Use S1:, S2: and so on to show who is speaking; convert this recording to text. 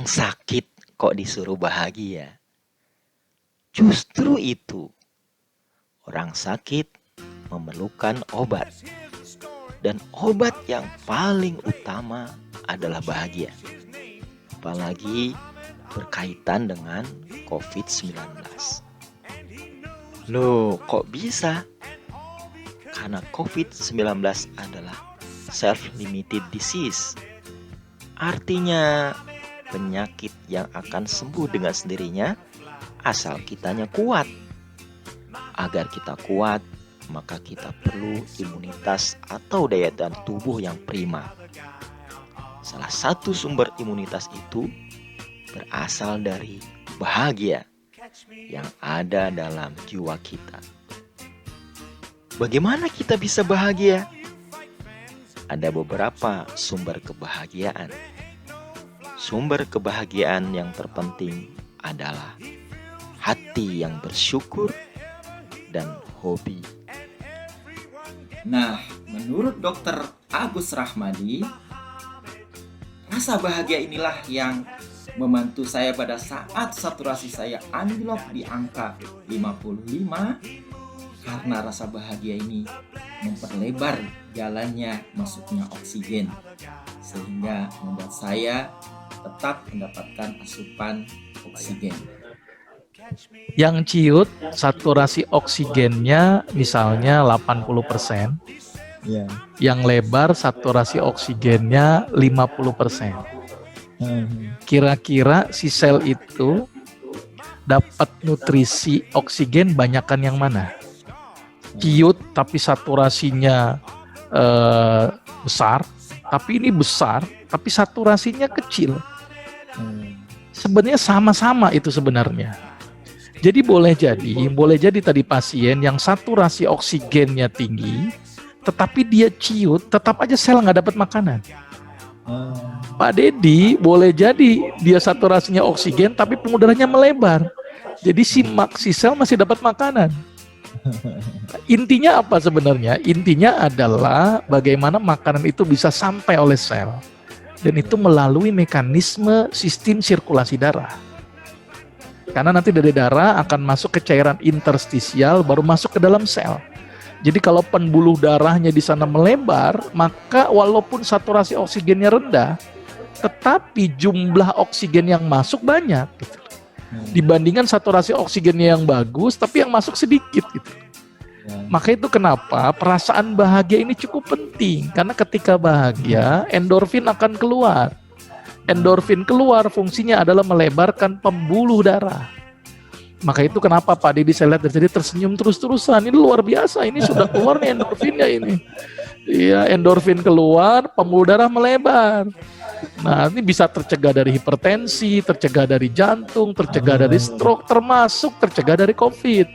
S1: sakit kok disuruh bahagia. Justru itu, orang sakit memerlukan obat. Dan obat yang paling utama adalah bahagia. Apalagi berkaitan dengan COVID-19. Loh, kok bisa? Karena COVID-19 adalah self-limited disease. Artinya penyakit yang akan sembuh dengan sendirinya asal kitanya kuat. Agar kita kuat, maka kita perlu imunitas atau daya tahan tubuh yang prima. Salah satu sumber imunitas itu berasal dari bahagia yang ada dalam jiwa kita. Bagaimana kita bisa bahagia? Ada beberapa sumber kebahagiaan. Sumber kebahagiaan yang terpenting adalah hati yang bersyukur dan hobi.
S2: Nah, menurut Dr. Agus Rahmadi, rasa bahagia inilah yang membantu saya pada saat saturasi saya anjlok di angka 55, karena rasa bahagia ini memperlebar jalannya masuknya oksigen, sehingga membuat saya tetap mendapatkan asupan oksigen.
S3: Yang ciut saturasi oksigennya misalnya 80%,
S4: Ya.
S3: yang lebar saturasi oksigennya 50%. Kira-kira si sel itu dapat nutrisi oksigen banyakan yang mana? Ciut tapi saturasinya besar, tapi ini besar tapi saturasinya kecil. Sebenarnya sama-sama itu sebenarnya. Jadi boleh jadi tadi pasien yang saturasi oksigennya tinggi, tetapi dia ciut, tetap aja sel nggak dapat makanan. Pak Dedi boleh jadi dia saturasinya oksigen, tapi pengudaranya melebar. Jadi si sel masih dapat makanan. Intinya apa sebenarnya? Intinya adalah bagaimana makanan itu bisa sampai oleh sel. Dan itu melalui mekanisme sistem sirkulasi darah. Karena nanti dari darah akan masuk ke cairan interstisial, baru masuk ke dalam sel. Jadi kalau pembuluh darahnya di sana melebar, maka walaupun saturasi oksigennya rendah, tetapi jumlah oksigen yang masuk banyak. Gitu. Dibandingkan saturasi oksigennya yang bagus, tapi yang masuk sedikit. Gitu. Maka itu kenapa perasaan bahagia ini cukup penting. Karena ketika bahagia, endorfin akan keluar. Endorfin keluar fungsinya adalah melebarkan pembuluh darah. Maka itu kenapa Pak Dedi saya lihat dari tadi tersenyum terus-terusan. Ini luar biasa, ini sudah keluar nih endorfinnya ini. Iya, endorfin keluar, pembuluh darah melebar. Nah, ini bisa tercegah dari hipertensi, tercegah dari jantung, tercegah dari stroke, termasuk tercegah dari COVID.